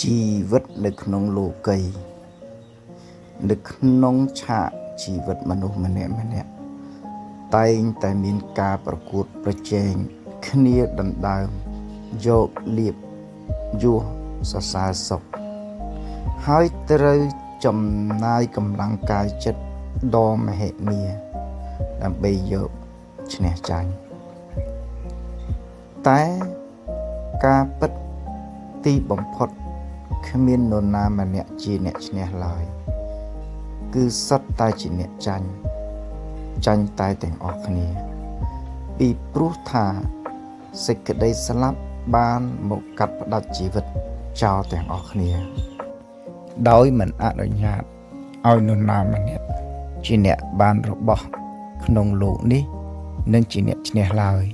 ជីវិតនៅក្នុងលោកីនៅក្នុងឆាកជីវិតមនុស្សម្នាក់តែងតែមានការប្រកួតប្រជែងគ្នាដណ្ដើមយកលៀបយោសរសើរសុខហើយត្រូវចំណាយកម្លាំងកាយចិត្តដ៏មហិមាដើម្បីយកឈ្នះចាញ់តែការពិតទីបំផុតគ្មាននរណាម្នាក់ជាអ្នកឈ្នះឡើយគឺសុទ្ធតែជាអ្នកចាញ់តែទាំងអស់គ្នាពីព្រោះថាសេចក្តីស្លាប់បានមកកាត់ផ្តាច់ជីវិតចោលទាំងអស់គ្នាដោយមិនអនុញ្ញាតឲ្យនរណាម្នាក់ជាអ្នកបានរបស់ក្នុងលោកនេះនិងជាអ្នកឈ្នះឡើយ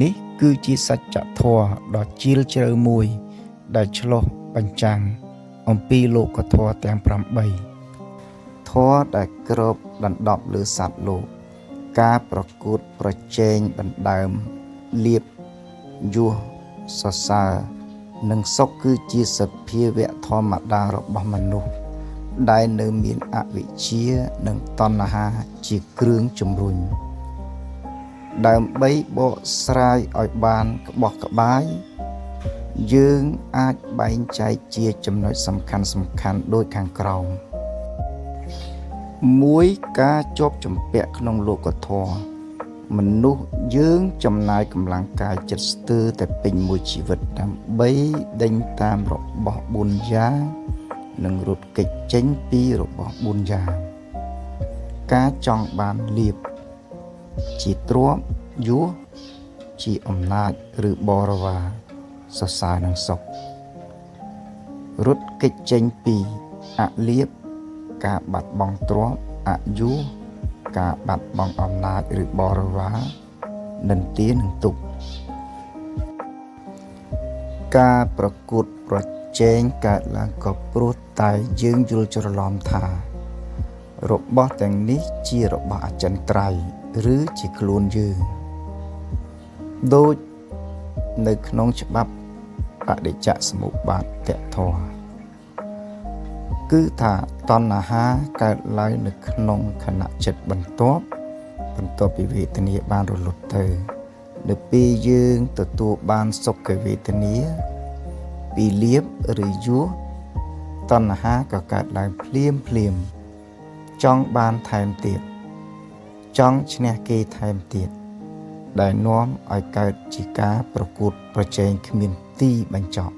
នេះគឺជាសច្ចធម៌ដ៏ជ្រាលជ្រៅមួយដែលឆ្លុះបញ្ចាំងអំពីលោកធម៌ទាំង8ធម៌ដែលគ្របដណ្ដប់លើសត្វលោកការប្រកួតប្រជែងដណ្ដើមលៀបយោសរសើរនិងសុខគឺជាសភាវៈធម្មតារបស់មនុស្សដែលនៅមានអវិជ្ជានិងតណ្ហាជាគ្រឿងជំរុញដើម្បីបកស្រាយឲ្យបានក្បោះក្បាយយើងអាចបែងចែកជាចំណុចសំខាន់ដូចខាងក្រោម1ការជាប់ជំពាក់ក្នុងលោកធម៌មនុស្សយើងចំណាយកម្លាំងកាយចិត្តស្ទើរតែពេញមួយជីវិតដើម្បីដេញតាមរបស់4យ៉ាងនិងរត់គេចចេញពីរបស់4យ៉ាងការចង់បានលៀបជាទ្រព្យយសជាអំណាចឬបរិវារសរសើរនិងសុខរត់គេចចេញពីអលៀបការបាត់បង់ទ្រព្យអយុសការបាត់បង់អំណាចឬបរិវារនិន្ទានិងទុក្ខការប្រកួតប្រជែងកើតឡើងក៏ព្រោះតែយើងយល់ច្រឡំថារបស់ទាំងនេះជារបស់អចិន្ត្រៃយ៍ឬជាខ្លួនយើងដូចនៅក្នុងច្បាប់បដិច្ចសមុប្បាទធម៌គឺថាតណ្ហាកើតឡើងនៅក្នុងខណៈចិត្តបន្ទាប់ពីវេទនាបានរលត់ទៅនៅពេលយើងទទួលបានសុខវេទនាពីលៀបឬយោតណ្ហាក៏កើតឡើងភ្លាមចង់បានថែមទៀតចង់ឈ្នះគេថែមទៀតដែលនាំឲ្យកើតជាការប្រកួតប្រជែងគ្មានទីបញ្ចប់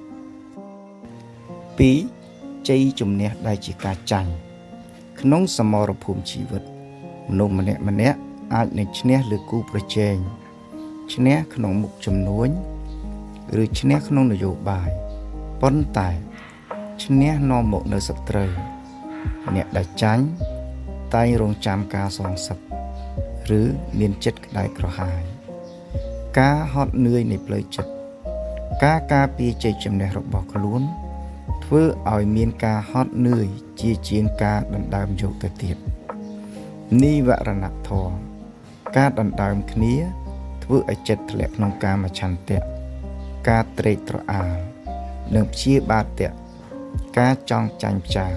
2ជ័យជំនះដែលជាការចាញ់ក្នុងសមរភូមិជីវិតមនុស្សម្នាក់អាចនឹងឈ្នះលើគូប្រជែងឈ្នះក្នុងមុខចំនួនឬឈ្នះក្នុងនយោបាយប៉ុន្តែឈ្នះនាំមកនៅសត្រូវអ្នកដែលចាញ់តែងរងចាំការសងសឹកឬមានចិត្តក្តៅក្រហាយការហត់នឿយនៃផ្លូវចិត្តការពារជ័យជំនះរបស់ខ្លួនធ្វើឲ្យមានការហត់នឿយជាងការដណ្ដើមយកទៅទៀតនិវរណធម៌ការដណ្ដើមគ្នាធ្វើឲ្យចិត្តធ្លាក់ក្នុងកាមឆន្ទៈការត្រេកត្រអាលនិងព្យាបាទៈការចង់ចាញ់ផ្ចាល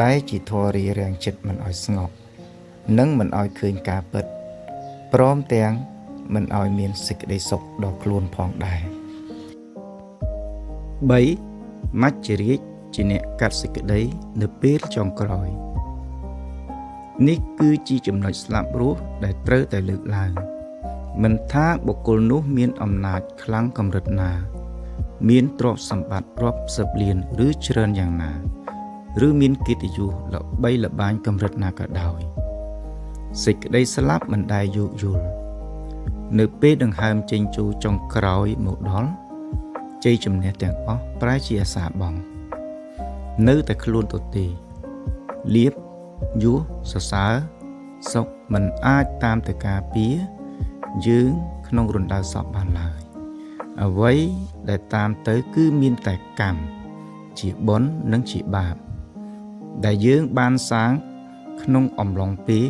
ដែលជាធម៌រារាំងចិត្តមិនឲ្យស្ងប់និងមិនឲ្យឃើញការពិតព្រមទាំងមិនឲ្យមានសេចក្តីសុខដល់ខ្លួនផងដែរ3មច្ចរាជជាអ្នកកាត់សេចក្តីនៅពេលចុងក្រោយនេះគឺជាចំណុចស្លាប់រស់ដែលត្រូវតែលើកឡើងមិនថាបុគ្គលនោះមានអំណាចខ្លាំងកម្រិតណាមានទ្រព្យសម្បត្តិរាប់សិបលានឬច្រើនយ៉ាងណាឬមានកិត្តិយសល្បីល្បាញកម្រិតណាក៏ដោយសេចក្តីស្លាប់មិនដែលយោគយល់នៅពេលដង្ហើមចេញចូលចុងក្រោយមកដល់ជ័យជំនះទាំងអស់ប្រែជាអាសាបង់នៅតែខ្លួនទទេលៀបយោសរសើរសុខមិនអាចតាមទៅការពារយើងក្នុងរណ្ដៅសពបានឡើយអ្វីដែលតាមទៅគឺមានតែកម្មជាបុណ្យនិងជាបាបដែលយើងបានសាងក្នុងអំឡុងពេល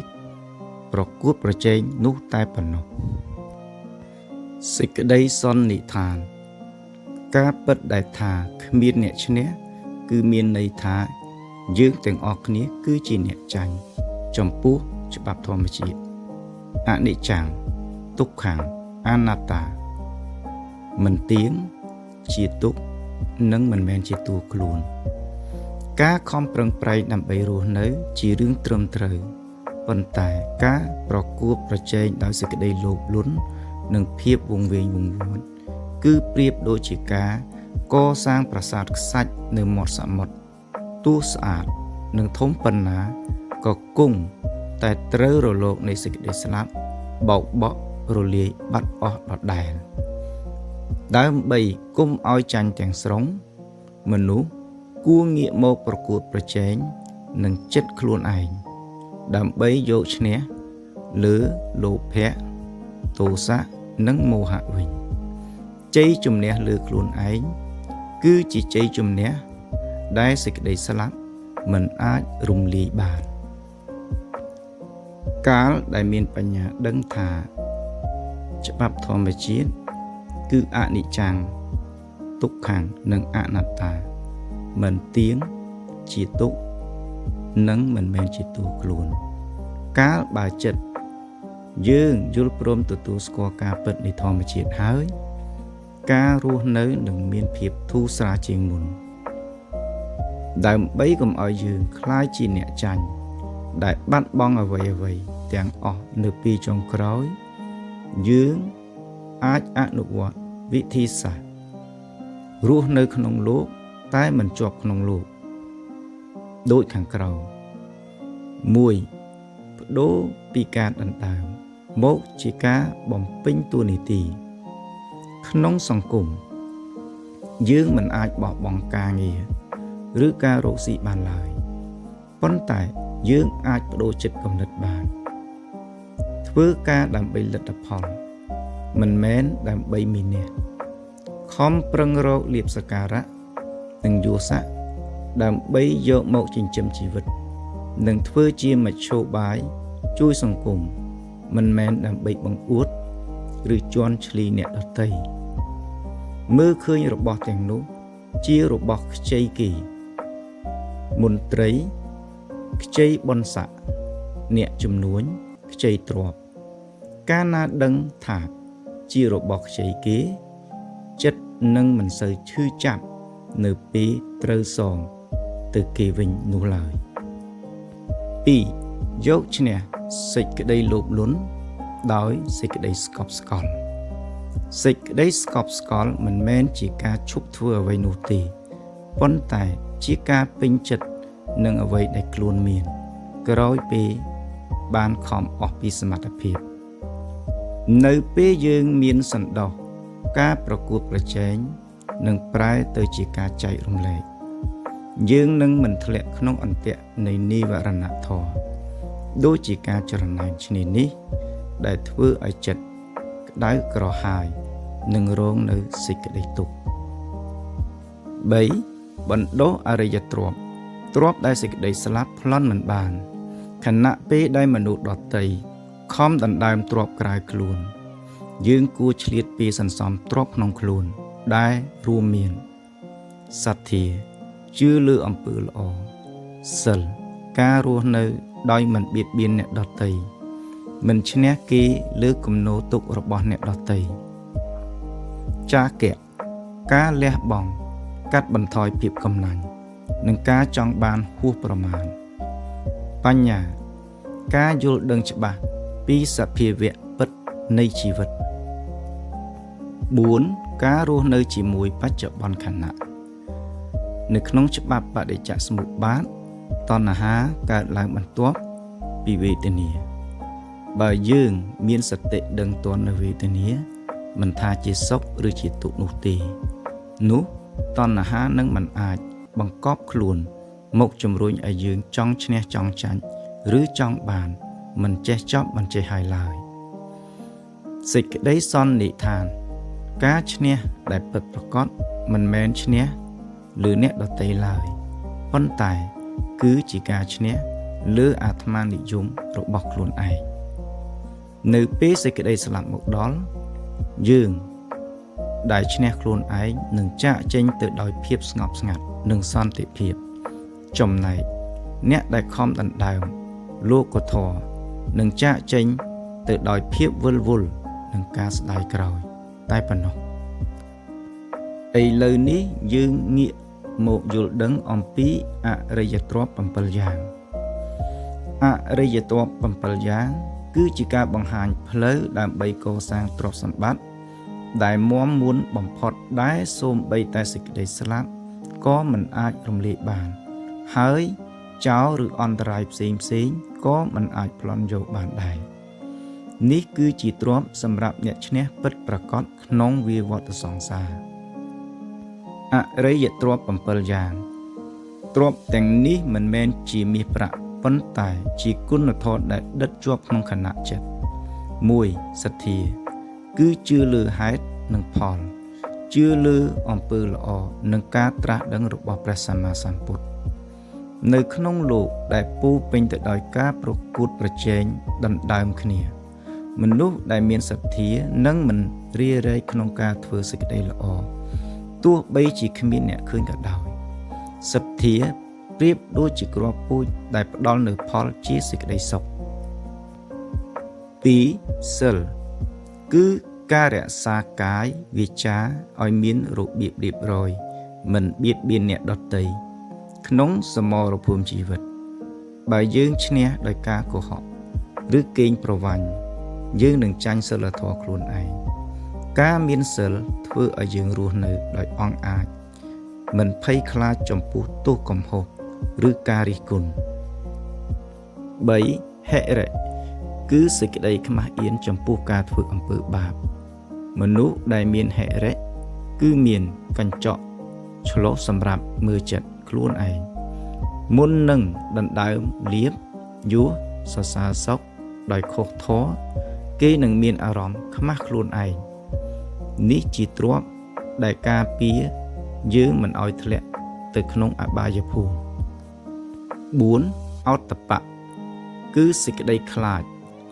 ប្រកួតប្រជែងនោះតែប៉ុណ្ណោះសេចក្តីសន្និដ្ឋាន ការពិតដែលថាគ្មានអ្នកឈ្នះគឺមានន័យថាយើងទាំងអស់គ្នាគឺជាអ្នកចាញ់ចំពោះច្បាប់ធម្មជាតិអនិច្ចំទុក្ខំអនត្តាមិនទៀងជាទុក្ខនិងមិនមែនជាតួខ្លួនការខំប្រឹងប្រែងដើម្បីរស់នៅជារឿងត្រឹមត្រូវប៉ុន្តែការប្រកួតប្រជែងដោយសេចក្តីលោភលន់និងភាពវង្វេងវង្វាន់គឺប្រៀបដូចជាការកសាងប្រាសាទខ្សាច់នៅមាត់សមុទ្រទោះស្អាតនិងធំប៉ុណ្ណាក៏គង់តែត្រូវរលកនៃសេចក្តីស្លាប់បោកបក់រលាយបាត់អស់ដដែលដើម្បីគុំឲ្យចាញ់ទាំងស្រុងមនុស្សគួរងាកមកប្រកួតប្រជែងនឹងចិត្តខ្លួនឯងដើម្បីយកឈ្នះលើលោភៈទោសៈនិងមោហៈវិញជ័យជំនះលើខ្លួនឯងគឺជាជ័យជំនះដែលសេចក្តីស្លាប់មិនអាចរំលាយបានកាលដែលមានបញ្ញាដឹងថាច្បាប់ធម្មជាតិគឺអនិច្ចំទុក្ខំនិងអនត្តាមិនទៀងជាទុក្ខនិងមិនមែនជាតួខ្លួនកាលបើចិត្តយើងយល់ព្រមទទួលស្គាល់ការពិតនៃធម្មជាតិហើយការរស់នៅនឹងមានភាពធូរស្រាលជាងមុនដើម្បីកុំឲ្យយើងក្លាយជាអ្នកចាញ់ដែលបាត់បង់អ្វីៗទាំងអស់នៅពេលចុងក្រោយយើងអាចអនុវត្តវិធីសាស្ត្ររស់នៅក្នុងលោកតែមិនជាប់ក្នុងលោកដូចខាងក្រោម1បដូរពីការដណ្ដើមមកជាការបំពេញតួនាទីក្នុងសង្គមយើងមិនអាចបោះបង់ការងារឬការរកស៊ីបានឡើយប៉ុន្តែយើងអាចបដូរចិត្តគំនិតបានធ្វើការដើម្បីលទ្ធផលមិនមែនដើម្បីមានអ្នកខំប្រឹងរកលាភសក្ការៈនិងយសស័ក្តិដើម្បីយកមកចិញ្ចឹមជីវិតនិងធ្វើជាមធ្យោបាយជួយសង្គមមិនមែនដើម្បីបង្អួតឬជន់ឈ្លីអ្នកដទៃមើលឃើញរបស់ទាំងនោះជារបស់ខ្ចីគេមន្ត្រីខ្ចីបុណ្យស័ក្តិអ្នកជំនួញខ្ចីទ្រព្យកាលណាដឹងថាជារបស់ខ្ចីគេចិត្តនឹងមិនសូវឈឺចាប់នៅពេលត្រូវសងទៅគេវិញនោះឡើយ2យកឈ្នះសេចក្តីលោភលន់ដោយសេចក្តីស្កប់ស្កល់សេចក្តីស្កប់ស្កល់មិនមែនជាការឈប់ធ្វើអ្វីនោះទេប៉ុន្តែជាការពេញចិត្តនឹងអ្វីដែលខ្លួនមានក្រោយពេលបានខំអស់ពីសមត្ថភាពនៅពេលយើងមានសន្តោសការប្រកួតប្រជែងនឹងប្រែទៅជាការចែករំលែកយើងនឹងមិនធ្លាក់ក្នុងអន្ទាក់នៃនិវរណធម៌ដូចជាការចរណែនឈ្នានេះដែលធ្វើឲ្យចិត្តក្តៅក្រហាយនិងរងនៅសេចក្តីទុក្ខ3បណ្ដុះអរិយទ្រព្យទ្រព្យដែលសេចក្តីស្លាប់ប្លន់មិនបានខណៈពេលដែលមនុស្សដទៃខំដណ្ដើមទ្រព្យក្រៅខ្លួនយើងគួរឆ្លៀតពីសន្សំទ្រព្យក្នុងខ្លួនដែលរួមមានសទ្ធាជឿលើអំពើល្អសិលការរស់នៅដោយមិនបៀតបៀនអ្នកដទៃមិនឈ្នះគេលើគំនោទុករបស់អ្នកដទៃចាគៈការលះបង់កាត់បន្ថយភាពកំណាញ់និងការចង់បានហួសប្រមាណបញ្ញាការយល់ដឹងច្បាស់ពីសភាវៈពិតនៃជីវិត4ការរស់នៅជាមួយបច្ចុប្បន្នខណៈនៅក្នុងច្បាប់បដិច្ចសមុប្បាតតណ្ហាកើតឡើងបន្ទាប់ពីវេទនាបើយើងមានសតិដឹងទាន់នៅវេទនាមិនថាជាសុខឬជាទុក្ខនោះទេនោះតណ្ហានឹងមិនអាចបង្កប់ខ្លួនមកជំរុញឲ្យយើងចង់ឈ្នះចង់ចាញ់ឬចង់បានមិនចេះចប់មិនចេះហើយឡើយសេចក្តីសន្និដ្ឋានការឈ្នះដែលពិតប្រាកដមិនមែនឈ្នះលើអ្នកដទៃឡើយប៉ុន្តែគឺជាការឈ្នះលើអាត្មានិយមរបស់ខ្លួនឯងនៅពេលសេចក្តីស្លាប់មកដល់យើង ដែលឈ្នះខ្លួនឯងនឹងចាកចេញទៅដោយភាពស្ងប់ស្ងាត់និងសន្តិភាពចំណែកអ្នកដែលខំដណ្ដើមលោកធម៌នឹងចាកចេញទៅដោយភាពវិលវល់និងការស្ដាយក្រោយតែប៉ុណ្ណោះឥឡូវនេះយើងងាកមកយល់ដឹងអំពីអរិយទ្រព្យ7យ៉ាងអរិយទ្រព្យ7យ៉ាងគឺជាការបង្ហាញផ្លូវដើម្បីកសាងទ្រព្យសម្បត្តិដែលមាំមួនបំផុតដែលសូម្បីតែសេចក្តីស្លាប់ក៏មិនអាចរំលាយបានហើយចោរឬអន្តរាយផ្សេងក៏មិនអាចប្លន់យកបានដែរនេះគឺជាទ្រព្យសម្រាប់អ្នកឈ្នះពិតប្រាកដក្នុងវាវដ្តសង្សារអរិយទ្រព្យ7យ៉ាងទ្រព្យទាំងនេះមិនមែនជាមាសប្រាក់ប៉ុន្តែជាគុណធម៌ដែលដិតជាប់ក្នុងខណៈចិត្ត1សទ្ធាគឺជឿលើហេតុនិងផលជឿលើអំពើល្អនិងការត្រាស់ដឹងរបស់ព្រះសម្មាសម្ពុទ្ធនៅក្នុងលោកដែលពោពេញទៅដោយការប្រកួតប្រជែងដណ្ដើមគ្នាមនុស្សដែលមានសទ្ធានឹងមិនរារែកក្នុងការធ្វើសេចក្តីល្អទោះបីជាគ្មានអ្នកឃើញក៏ដោយសទ្ធាប្រៀបដូចជាគ្រាប់ពូជដែលផ្ដល់នូវផលជាសេចក្តីសុខ2សិលគឺការរក្សាកាយវាចាឲ្យមានរបៀបរៀបរយមិនបៀតបៀនអ្នកដទៃក្នុងសមរភូមិជីវិតបើយើងឈ្នះដោយការកុហកឬកេងប្រវ័ញ្ចយើងនឹងចាញ់សីលធម៌ខ្លួនឯងការមានសិលធ្វើឲ្យយើងរស់នៅដោយអង់អាចមិនភ័យខ្លាចចំពោះទោសកំហុសឬការរិះគន់3ហិរិគឺសេចក្តីខ្មាស់អៀនចំពោះការធ្វើអំពើបាបមនុស្សដែលមានហិរិគឺមានកញ្ចក់ឆ្លុះសម្រាប់មើលចិត្តខ្លួនឯងមុននឹងដណ្ដើមលៀបយោសរសើរសុខដោយខុសធម៌គេនឹងមានអារម្មណ៍ខ្មាស់ខ្លួនឯងនេះជាទ្រព្យដែលការពារយើងមិនឲ្យធ្លាក់ទៅក្នុងអបាយភូមិ4អតបៈគឺសេចក្តីខ្លាច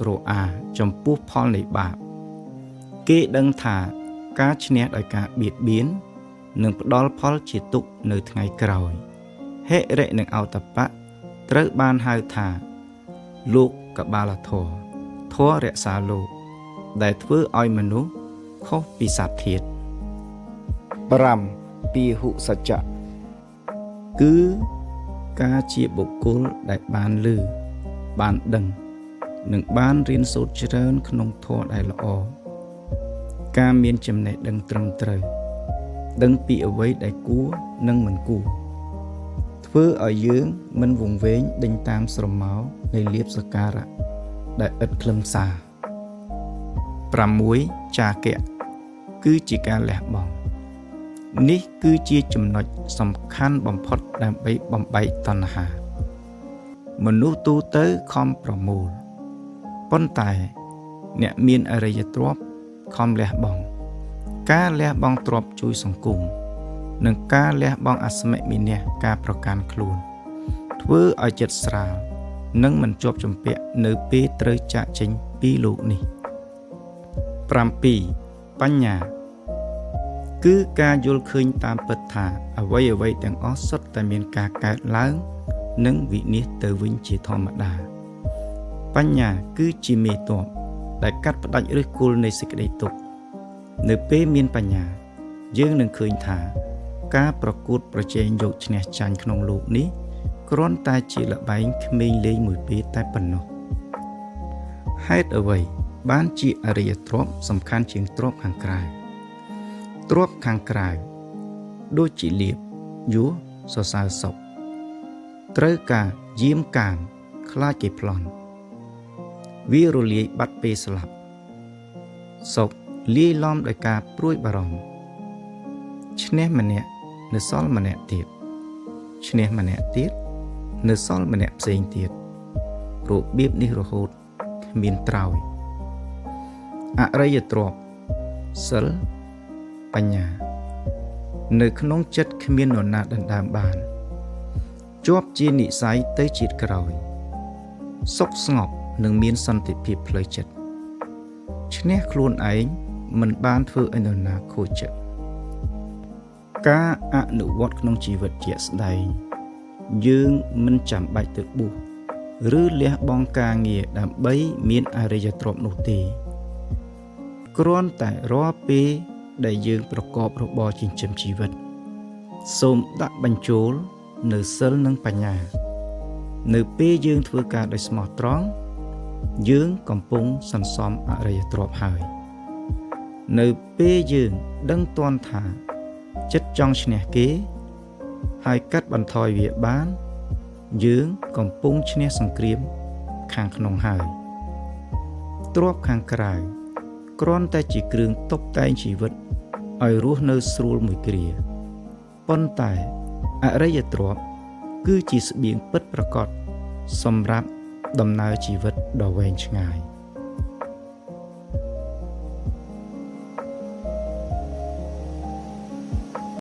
រអាចំពោះផលនៃបាបគេដឹងថាការឈ្នះដោយការបៀតបៀននឹងផ្ដល់ផលជាទុក្ខនៅថ្ងៃក្រោយហិរិនិងអតបៈត្រូវបានហៅថាលោកកបាលធម៌ធម៌រក្សាលោកដែលធ្វើឲ្យមនុស្សខុសពីសត្វធាតុ5ពាហុសច្ចៈគឺការជាបុគ្គលដែលបានឮបានដឹងនិងបានរៀនសូត្រច្រើនក្នុងធម៌ដែលល្អការមានចំណេះដឹងត្រឹមត្រូវដឹងពីអ្វីដែលគួរនិងមិនគួរធ្វើឲ្យយើងមិនវង្វេងដេញតាមស្រមោលនៃលាភសក្ការៈដែលឥតខ្លឹមសារ6ចាគៈគឺជាការលះបង់នេះគឺជាចំណុចសំខាន់បំផុតដើម្បីបំបែកតណ្ហាមនុស្សទូទៅខំប្រមូលប៉ុន្តែអ្នកមានអរិយទ្រព្យខំលះបង់ការលះបង់ទ្រព្យជួយសង្គមនិងការលះបង់អស្មិវិនៈការប្រកាន់ខ្លួនធ្វើឲ្យចិត្តស្រាលនិងមិនជាប់ជំពាក់នៅពេលត្រូវចាកចេញពីលោកនេះ7បញ្ញាគឺការយល់ឃើញតាមពិតថាអ្វីៗទាំងអស់សុទ្ធតែមានការកើតឡើងនិងវិនាសទៅវិញជាធម្មតាបញ្ញាគឺជាមេទ័ពដែលកាត់ផ្ដាច់ឫសគល់នៃសេចក្តីទុក្ខនៅពេលមានបញ្ញាយើងនឹងឃើញថាការប្រកួតប្រជែងយកឈ្នះចាញ់ក្នុងលោកនេះគ្រាន់តែជាល្បែងក្មេងលេងមួយពេលតែប៉ុណ្ណោះហេតុអ្វីបានជាអរិយទ្រព្យសំខាន់ជាងទ្រព្យខាងក្រៅទ្រព្យខាងក្រៅដូចជាលៀបយសសរសើរសុខត្រូវការយាមកាមខ្លាចគេប្លន់វារលាយបាត់ពេលស្លាប់សុខលាយឡំដោយការព្រួយបារម្ភឈ្នះម្នាក់នៅសល់ម្នាក់ទៀតឈ្នះម្នាក់ទៀតនៅសល់ម្នាក់ផ្សេងទៀតរបៀបនេះរហូតគ្មានត្រើយអរិយទ្រព្យសិលបញ្ញានៅក្នុងចិត្តគ្មាននរណាដណ្ដើមបានជាប់ជានិស្ស័យទៅជាតិក្រោយសុខស្ងប់និងមានសន្តិភាពផ្លូវចិត្តឈ្នះខ្លួនឯងមិនបានធ្វើឲ្យនរណាខូចចិត្ត ការអនុវត្តក្នុងជីវិតជាក់ស្ដែងយើងមិនចាំបាច់ទៅបួសឬលះបង់ការងារដើម្បីមានអរិយទ្រព្យនោះទេគ្រាន់តែរាល់ពេលដែលយើងប្រកបរបរចិញ្ចឹមជីវិតសូមដាក់បញ្ចូលនៅសិលនិងបញ្ញានៅពេលយើងធ្វើការដោយស្មោះត្រង់យើងកំពុងសន្សំអរិយទ្រព្យហើយនៅពេលយើងដឹងទាន់ថាចិត្តចង់ឈ្នះគេហើយកាត់បន្ថយវាបានយើងកំពុងឈ្នះសង្គ្រាមខាងក្នុងហើយទ្រព្យខាងក្រៅគ្រាន់តែជាគ្រឿងតុបតែងជីវិតឲ្យរស់នៅស្រួលមួយគ្រាប៉ុន្តែអរិយទ្រព្យគឺជាស្បៀងពិតប្រាកដសម្រាប់ដំណើរជីវិតដ៏វែងឆ្ងាយ